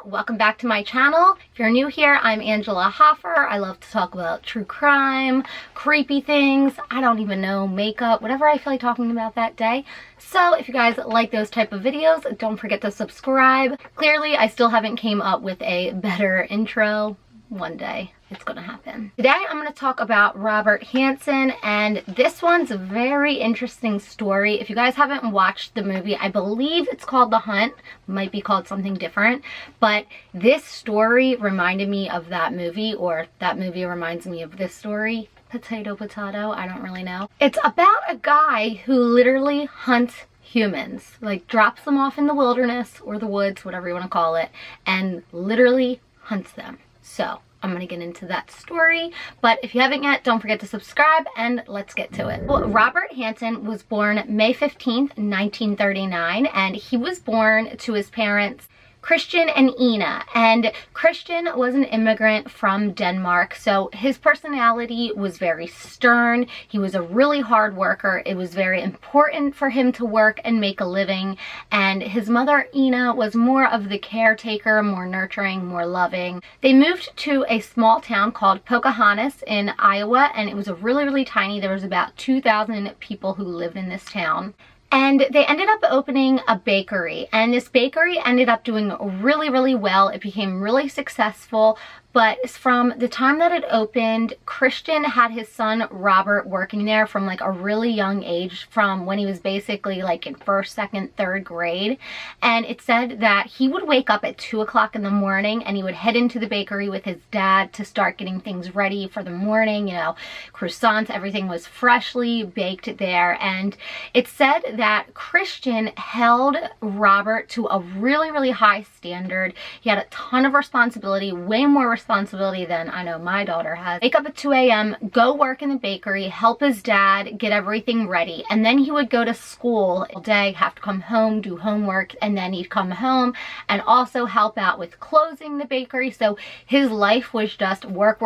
welcome back to my channel. If you're new here, I'm Angela Hoffer. I love to talk about true crime, creepy things, I don't even know, makeup, whatever I feel like talking about that day. So if you guys like those type of videos, don't forget to subscribe. Clearly, I still haven't came up with a better intro. One day it's gonna happen. Today I'm gonna talk about Robert Hansen, and this one's a very interesting story. If you guys haven't watched the movie, I believe it's called The Hunt, might be called something different, but this story reminded me of that movie, or that movie reminds me of this story. Potato, potato, I don't really know. It's about a guy who literally hunts humans, like drops them off in the wilderness or the woods, whatever you want to call it, and literally hunts them. So I'm gonna get into that story, but if you haven't yet, don't forget to subscribe and let's get to it. Well, Robert Hansen was born May 15th, 1939, and he was born to his parents Christian and Ina, and Christian was an immigrant from Denmark, so his personality was very stern. He was a really hard worker. It was very important for him to work and make a living, and his mother Ina was more of the caretaker, more nurturing, more loving. They moved to a small town called Pocahontas in Iowa, and it was a really tiny. There was about 2,000 people who lived in this town. And they ended up opening a bakery, and this bakery ended up doing really well. It became really successful, but from the time that it opened, Christian had his son Robert working there from like a really young age, from when he was basically like in first, second, third grade. And it said that he would wake up at 2 o'clock in the morning and he would head into the bakery with his dad to start getting things ready for the morning, you know, croissants, everything was freshly baked there. And it said that Christian held Robert to a really high standard. He had a ton of responsibility, way more responsibility than I know my daughter has. Wake up at 2 a.m., go work in the bakery, help his dad get everything ready, and then he would go to school all day, have to come home, do homework, and then he'd come home and also help out with closing the bakery. So his life was just work.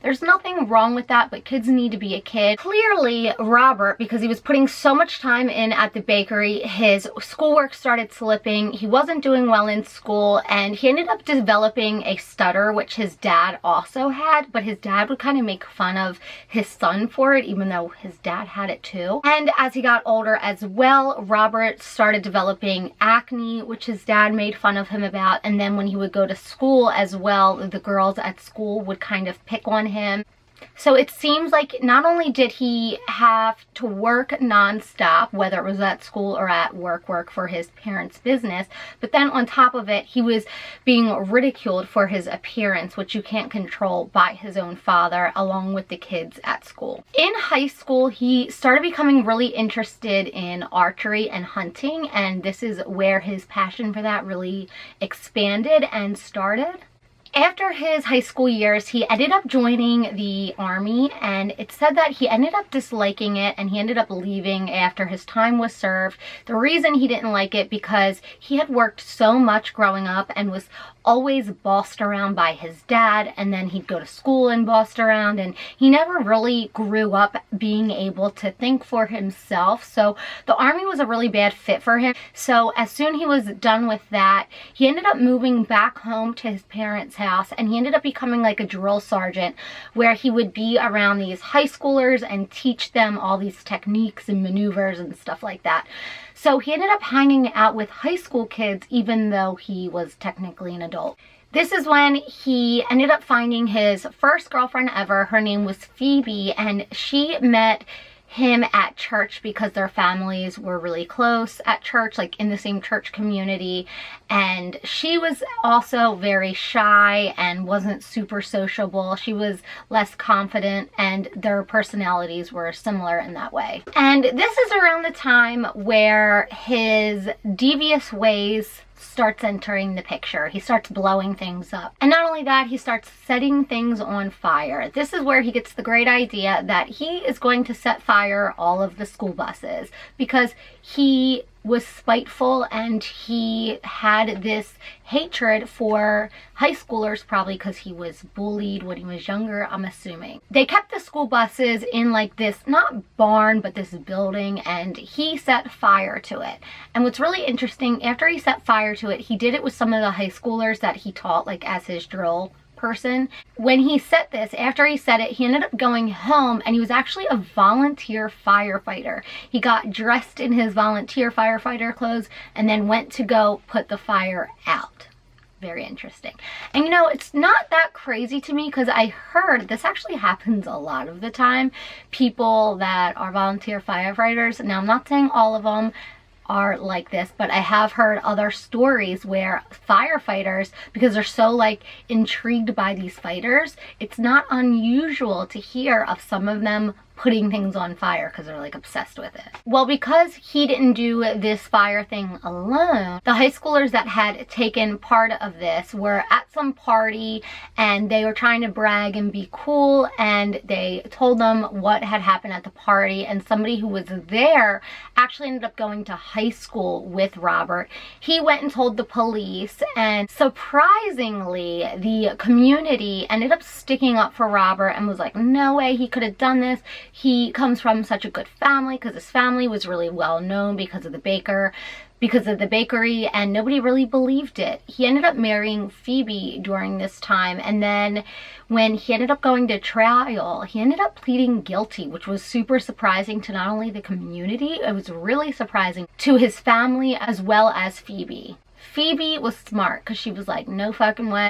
There's nothing wrong with that, but kids need to be a kid. Clearly, Robert, because he was putting so much time in at the bakery, his schoolwork started slipping. He wasn't doing well in school, and he ended up developing a stutter, which his dad also had, but his dad would kind of make fun of his son for it, even though his dad had it too. And as he got older as well, Robert started developing acne, which his dad made fun of him about. And then when he would go to school as well, the girls at school would kind of pick on him. So it seems like not only did he have to work non-stop, whether it was at school or at work for his parents' business, but then on top of it, he was being ridiculed for his appearance, which you can't control, by his own father, along with the kids at school. In high school, he started becoming really interested in archery and hunting, and this is where his passion for that really expanded and started. After his high school years, he ended up joining the army, and it said that he ended up disliking it and he ended up leaving after his time was served. The reason he didn't like it, because he had worked so much growing up and was always bossed around by his dad, and then he'd go to school and bossed around, and he never really grew up being able to think for himself. So the army was a really bad fit for him. So as soon he was done with that, he ended up moving back home to his parents' house, and he ended up becoming like a drill sergeant, where he would be around these high schoolers and teach them all these techniques and maneuvers and stuff like that. So he ended up hanging out with high school kids, even though he was technically an adult. This is when he ended up finding his first girlfriend ever. Her name was Phoebe, and she met him at church because their families were really close at church, like in the same church community. And she was also very shy and wasn't super sociable. She was less confident, and their personalities were similar in that way. And this is around the time where his devious ways starts entering the picture. He starts blowing things up. And not only that, he starts setting things on fire. This is where he gets the great idea that he is going to set fire all of the school buses, because he was spiteful and he had this hatred for high schoolers, probably because he was bullied when he was younger, I'm assuming. They kept the school buses in like this, not barn, but this building, and he set fire to it. And what's really interesting, after he set fire to it, he did it with some of the high schoolers that he taught like as his drill person. When he set this, after he set it, he ended up going home, and he was actually a volunteer firefighter. He got dressed in his volunteer firefighter clothes and then went to go put the fire out. Very interesting. And you know, it's not that crazy to me because I heard this actually happens a lot of the time. People that are volunteer firefighters, now I'm not saying all of them are like this, but I have heard other stories where firefighters, because they're so like intrigued by these fighters, it's not unusual to hear of some of them putting things on fire because they're like obsessed with it. Well, because he didn't do this fire thing alone, the high schoolers that had taken part of this were at some party and they were trying to brag and be cool, and they told them what had happened at the party, and somebody who was there actually ended up going to high school with Robert. He went and told the police, and surprisingly the community ended up sticking up for Robert and was like, no way he could have done this. He comes from such a good family, because his family was really well known because of the bakery, and nobody really believed it. He ended up marrying Phoebe during this time, and then when he ended up going to trial, he ended up pleading guilty, which was super surprising to not only the community, it was really surprising to his family as well as Phoebe. Phoebe was smart because she was like, no fucking way,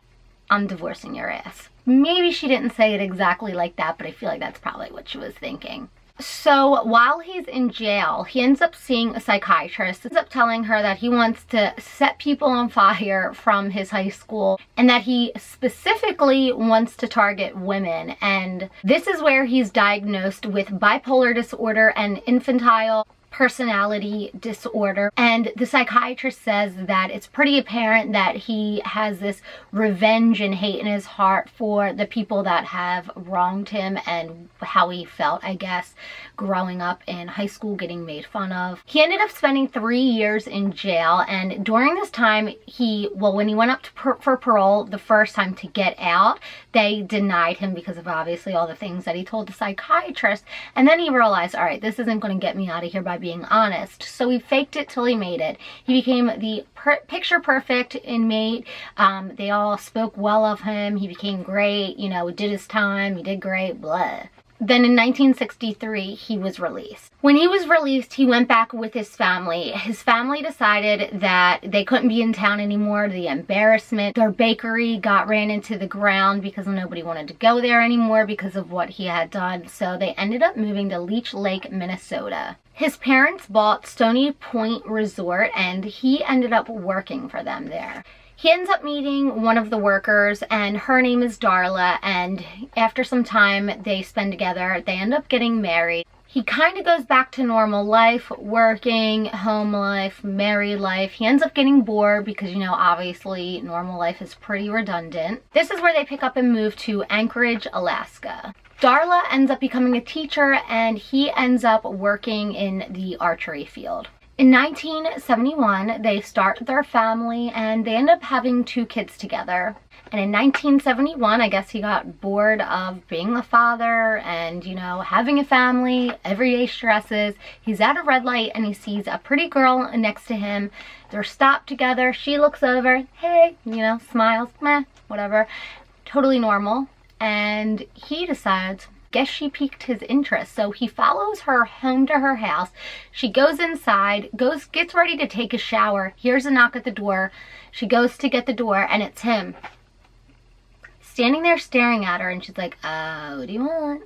I'm divorcing your ass. Maybe she didn't say it exactly like that, but I feel like that's probably what she was thinking. So while he's in jail, he ends up seeing a psychiatrist. He ends up telling her that he wants to set people on fire from his high school, and that he specifically wants to target women. And this is where he's diagnosed with bipolar disorder and infantile personality disorder. And the psychiatrist says that it's pretty apparent that he has this revenge and hate in his heart for the people that have wronged him, and how he felt, I guess, growing up in high school, getting made fun of. He ended up spending 3 years in jail, and during this time, when he went up for parole the first time to get out, they denied him because of obviously all the things that he told the psychiatrist. And then he realized, all right, this isn't going to get me out of here by being honest. So he faked it till he made it. He became the picture perfect inmate. They all spoke well of him. He became great, you know, did his time, he did great, blah. Then in 1963, he was released. When he was released, he went back with his family. His family decided that they couldn't be in town anymore. The embarrassment, their bakery ran into the ground because nobody wanted to go there anymore because of what he had done. So they ended up moving to Leech Lake, Minnesota. His parents bought Stony Point Resort, and he ended up working for them there. He ends up meeting one of the workers, and her name is Darla, and after some time they spend together, they end up getting married. He kind of goes back to normal life, working, home life, married life. He ends up getting bored because, you know, obviously normal life is pretty redundant. This is where they pick up and move to Anchorage, Alaska. Darla ends up becoming a teacher, and he ends up working in the archery field. In 1971, they start their family, and they end up having 2 kids together. And in 1971, I guess he got bored of being a father and, you know, having a family, everyday stresses. He's at a red light and he sees a pretty girl next to him. They're stopped together. She looks over, hey, you know, smiles, meh, whatever. Totally normal. And he decides, guess she piqued his interest. So he follows her home to her house. She goes inside, gets ready to take a shower. Here's a knock at the door. She goes to get the door, and it's him standing there staring at her, and she's like, what do you want?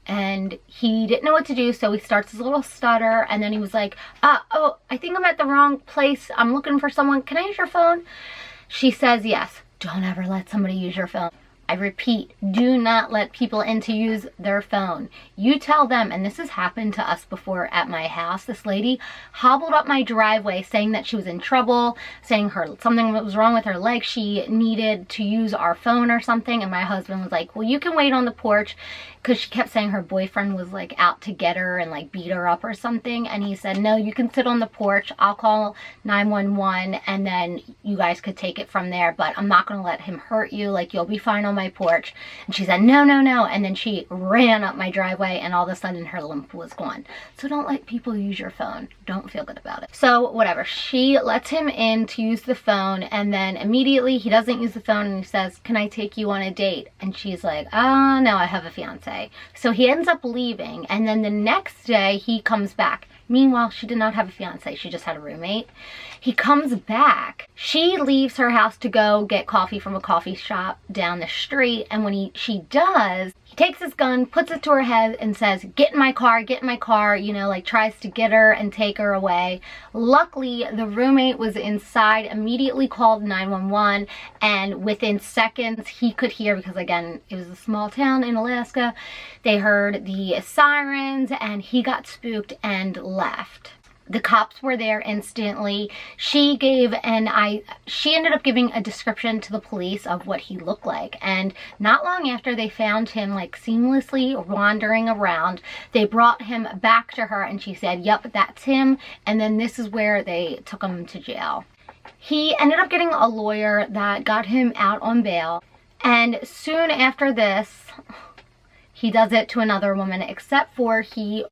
And he didn't know what to do, so he starts his little stutter, and then he was like, oh, I think I'm at the wrong place. I'm looking for someone. Can I use your phone? She says yes. Don't ever let somebody use your phone. I repeat, do not let people in to use their phone. You tell them, and this has happened to us before at my house. This lady hobbled up my driveway saying that she was in trouble, saying something was wrong with her leg. She needed to use our phone or something. And my husband was like, well, you can wait on the porch, because she kept saying her boyfriend was like out to get her and like beat her up or something. And he said, no, you can sit on the porch. I'll call 911 and then you guys could take it from there. But I'm not going to let him hurt you. Like, you'll be fine on my porch. And she said, no, no, no. And then she ran up my driveway and all of a sudden her limp was gone. So don't let people use your phone. Don't feel good about it. So whatever. She lets him in to use the phone, and then immediately he doesn't use the phone and he says, can I take you on a date? And she's like, oh, no, I have a fiance. So he ends up leaving, and then the next day he comes back. Meanwhile, she did not have a fiance, she just had a roommate. He comes back. She leaves her house to go get coffee from a coffee shop down the street, and when she does, he takes his gun, puts it to her head, and says, get in my car, you know, like tries to get her and take her away. Luckily, the roommate was inside, immediately called 911, and within seconds, he could hear, because again, it was a small town in Alaska, they heard the sirens, and he got spooked and left. The cops were there instantly. She ended up giving a description to the police of what he looked like. And not long after, they found him like seamlessly wandering around. They brought him back to her and she said, yep, that's him. And then this is where they took him to jail. He ended up getting a lawyer that got him out on bail. And soon after this, he does it to another woman, except for he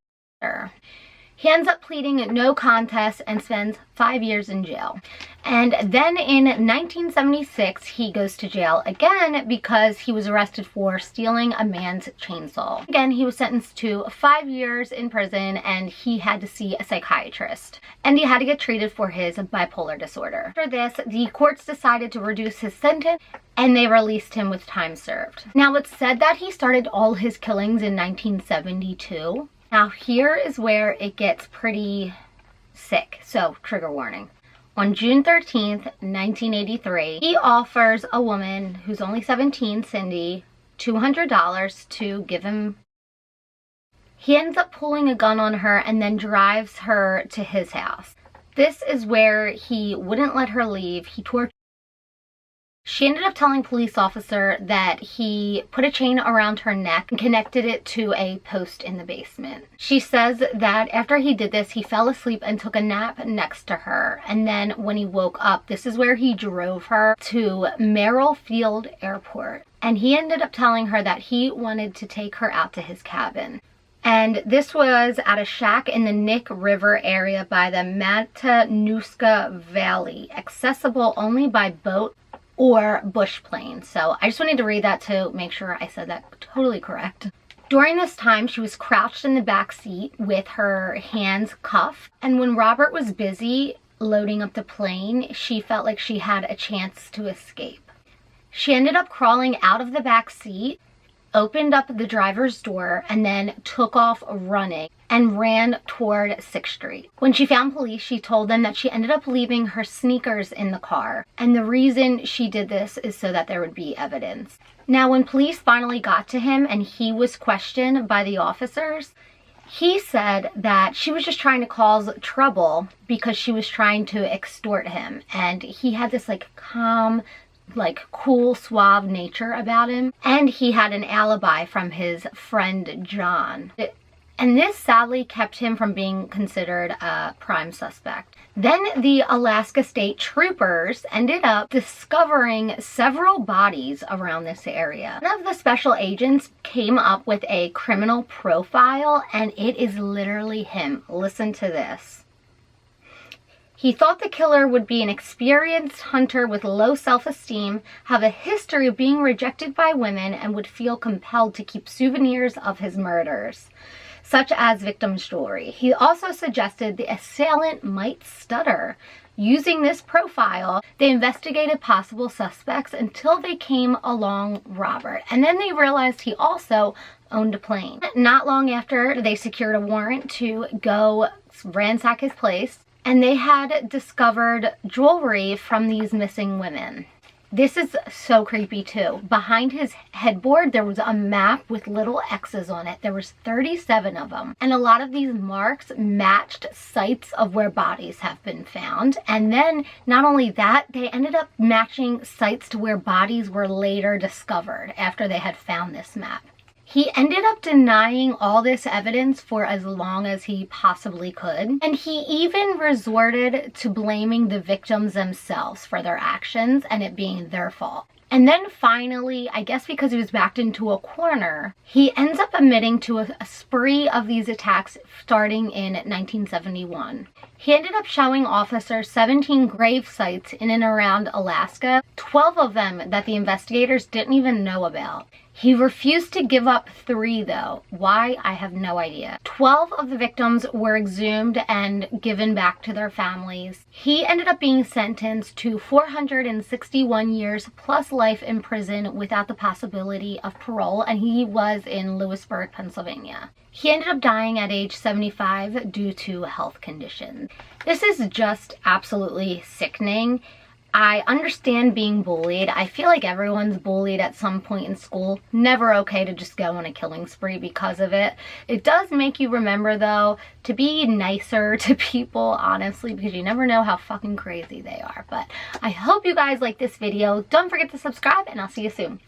ends up pleading no contest and spends 5 years in jail. And then in 1976, he goes to jail again because he was arrested for stealing a man's chainsaw. Again, he was sentenced to 5 years in prison, and he had to see a psychiatrist. And he had to get treated for his bipolar disorder. After this, the courts decided to reduce his sentence, and they released him with time served. Now, it's said that he started all his killings in 1972. Now, here is where it gets pretty sick, so trigger warning. On June 13th, 1983, he offers a woman who's only 17, Cindy, $200 to give him. He ends up pulling a gun on her and then drives her to his house. This is where he wouldn't let her leave. He tortured. She ended up telling police officer that he put a chain around her neck and connected it to a post in the basement. She says that after he did this, he fell asleep and took a nap next to her. And then when he woke up, this is where he drove her to Merrill Field Airport. And he ended up telling her that he wanted to take her out to his cabin. And this was at a shack in the Nick River area by the Matanuska Valley, accessible only by boat or bush plane. So I just wanted to read that to make sure I said that totally correct. During this time, she was crouched in the back seat with her hands cuffed. And when Robert was busy loading up the plane, she felt like she had a chance to escape. She ended up crawling out of the back seat, opened up the driver's door, and then took off running and ran toward 6th Street. When she found police, she told them that she ended up leaving her sneakers in the car. And the reason she did this is so that there would be evidence. Now, when police finally got to him and he was questioned by the officers, he said that she was just trying to cause trouble because she was trying to extort him. And he had this like calm, like cool, suave nature about him. And he had an alibi from his friend John. And this sadly kept him from being considered a prime suspect. Then the Alaska State Troopers ended up discovering several bodies around this area. One of the special agents came up with a criminal profile, and it is literally him. Listen to this. He thought the killer would be an experienced hunter with low self-esteem, have a history of being rejected by women, and would feel compelled to keep souvenirs of his murders, such as victims' jewelry. He also suggested the assailant might stutter. Using this profile, they investigated possible suspects until they came along Robert. And then they realized he also owned a plane. Not long after, they secured a warrant to go ransack his place, and they had discovered jewelry from these missing women. This is so creepy too. Behind his headboard, there was a map with little X's on it. There was 37 of them. And a lot of these marks matched sites of where bodies have been found. And then not only that, they ended up matching sites to where bodies were later discovered after they had found this map. He ended up denying all this evidence for as long as he possibly could. And he even resorted to blaming the victims themselves for their actions and it being their fault. And then finally, I guess because he was backed into a corner, he ends up admitting to a spree of these attacks starting in 1971. He ended up showing officers 17 grave sites in and around Alaska, 12 of them that the investigators didn't even know about. He refused to give up 3 though. Why? I have no idea. 12 of the victims were exhumed and given back to their families. He ended up being sentenced to 461 years plus life in prison without the possibility of parole, and he was in Lewisburg, Pennsylvania. He ended up dying at age 75 due to health conditions. This is just absolutely sickening. I understand being bullied. I feel like everyone's bullied at some point in school. Never okay to just go on a killing spree because of it. It does make you remember, though, to be nicer to people, honestly, because you never know how fucking crazy they are. But I hope you guys like this video. Don't forget to subscribe, and I'll see you soon.